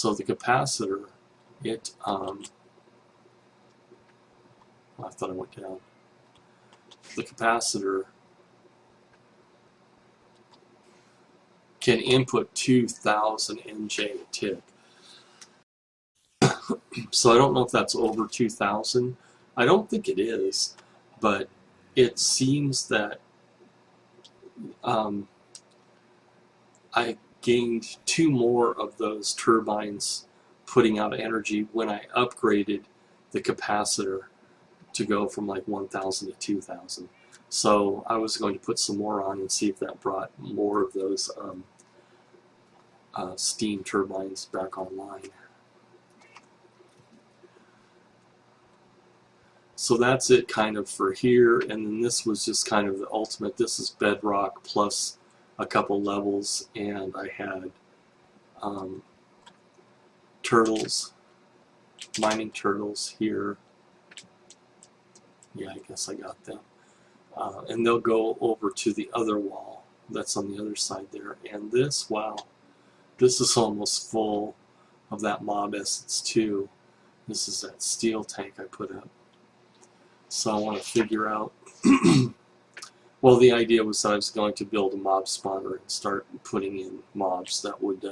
So the capacitor, it, I thought I went down. The capacitor can input 2,000 NJ a tick. So I don't know if that's over 2,000. I don't think it is, but it seems that I gained 2 more of those turbines putting out energy when I upgraded the capacitor to go from like 1,000 to 2,000. So I was going to put some more on and see if that brought more of those steam turbines back online. So that's it kind of for here, and then this was just kind of the ultimate. This is bedrock plus a couple levels, and I had turtles, mining turtles here. Yeah, I guess I got them. And they'll go over to the other wall that's on the other side there. And this, wow, this is almost full of that mob essence too. This is that steel tank I put up. So I want to figure out, well, the idea was that I was going to build a mob spawner and start putting in mobs that would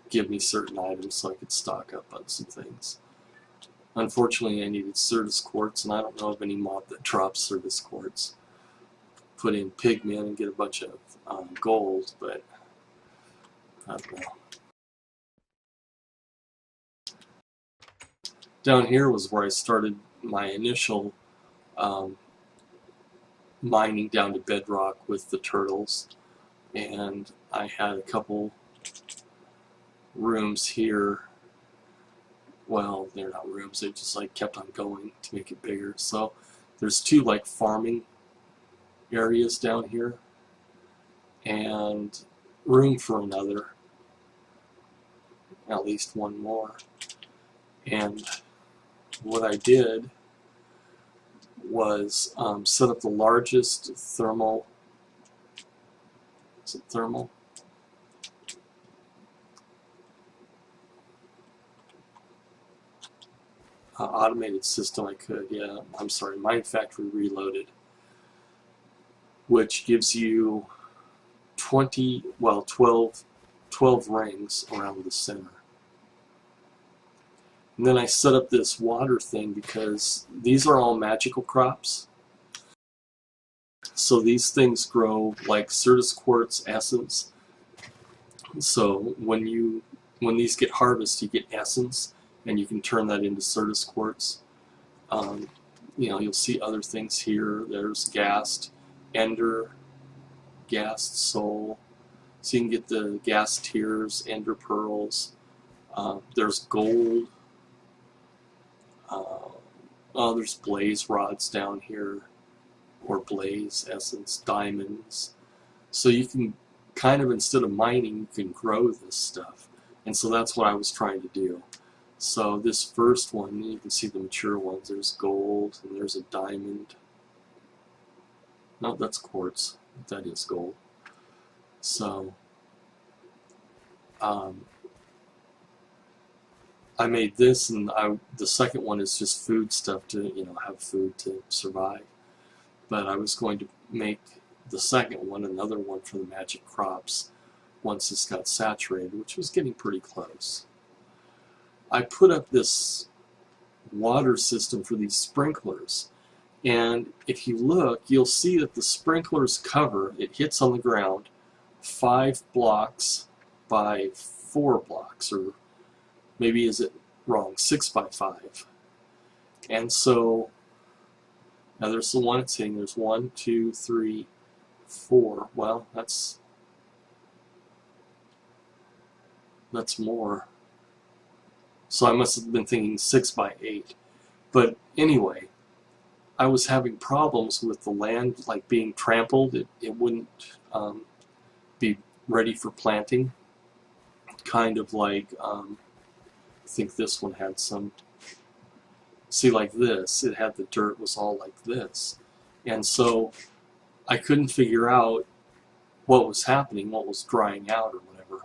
give me certain items so I could stock up on some things. Unfortunately, I needed Certus quartz, and I don't know of any mob that drops Certus quartz. Put in pigmen and get a bunch of gold, but I don't know. Down here was where I started my initial mining down to bedrock with the turtles, and I had a couple rooms here. Well, they're not rooms, they just like kept on going to make it bigger. So there's 2 like farming areas down here and room for another, at least 1 more. And what I did was set up the largest thermal, is it thermal? Automated system I could, yeah, I'm sorry, Mine Factory Reloaded, which gives you 12 rings around the center. And then I set up this water thing because these are all magical crops. So these things grow like Certus quartz essence. So when these get harvested, you get essence, and you can turn that into Certus quartz. You know, you'll see other things here. There's gassed ender, gassed soul. So you can get the gas tears, ender pearls. There's gold. There's blaze rods down here, or blaze essence, diamonds. So you can kind of, instead of mining, you can grow this stuff. And so that's what I was trying to do. So this first one, you can see the mature ones. There's gold, and there's a diamond. No, that's quartz. That is gold. So I made this, and the second one is just food stuff to, you know, have food to survive. But I was going to make the second one, another one for the magic crops, once this got saturated, which was getting pretty close. I put up this water system for these sprinklers, and if you look, you'll see that the sprinklers cover, it hits on the ground 5 blocks by 4 blocks, or maybe is it wrong, 6 by 5. And so now there's the one it's hitting. There's 1, 2, 3, 4. Well, that's more. So I must have been thinking 6 by 8. But anyway, I was having problems with the land like being trampled. It wouldn't be ready for planting. Kind of like, I think this one had some, see, like this, it had the dirt was all like this. And so I couldn't figure out what was happening, what was drying out or whatever.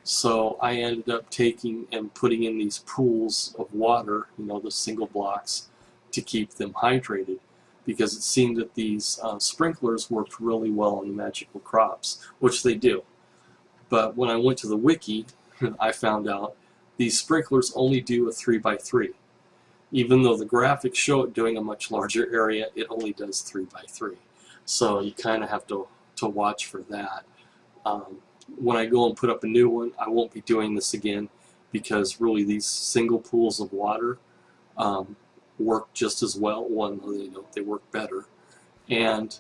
So I ended up taking and putting in these pools of water, the single blocks, to keep them hydrated, because it seemed that these sprinklers worked really well on the magical crops, which they do. But when I went to the wiki, I found out these sprinklers only do a 3x3. Even though the graphics show it doing a much larger area, it only does 3x3. So you kind of have to watch for that. When I go and put up a new one, I won't be doing this again, because really these single pools of water work just as well. They work better. And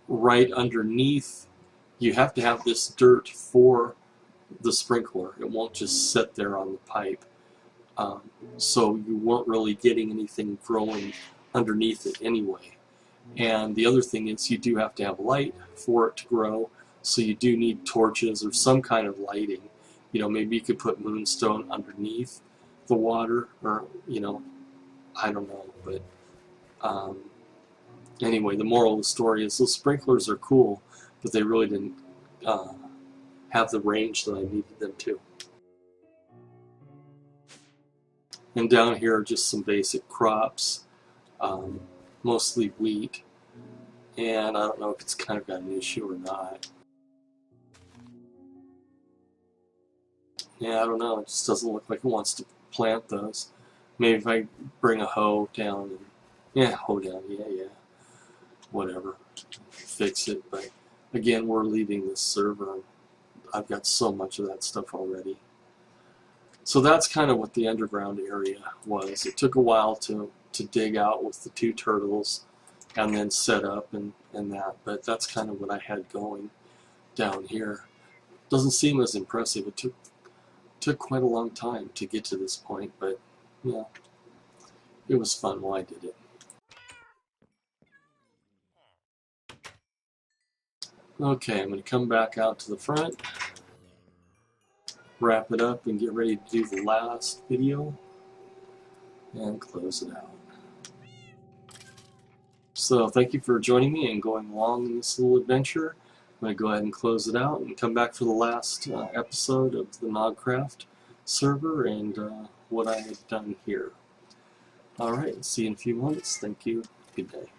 right underneath, you have to have this dirt for the sprinkler. It won't just sit there on the pipe. So you weren't really getting anything growing underneath it anyway. And the other thing is, you do have to have light for it to grow, so you do need torches or some kind of lighting. Maybe you could put moonstone underneath the water, or I don't know. But anyway, the moral of the story is those sprinklers are cool, but they really didn't have the range that I needed them to. And down here are just some basic crops, mostly wheat, and I don't know if it's kind of got an issue or not. Yeah, I don't know, it just doesn't look like it wants to plant those. Maybe if I bring a hoe down, hoe down, whatever, fix it. But again, we're leaving this server. I've got so much of that stuff already. So that's kind of what the underground area was. It took a while to dig out with the 2 turtles and then set up and that, but that's kind of what I had going down here. Doesn't seem as impressive. It took quite a long time to get to this point, but yeah, it was fun while I did it. Okay, I'm going to come back out to the front, wrap it up, and get ready to do the last video and close it out. So thank you for joining me and going along in this little adventure. I'm going to go ahead and close it out and come back for the last episode of the NOGcraft server and what I had done here. Alright, see you in a few months. Thank you. Good day.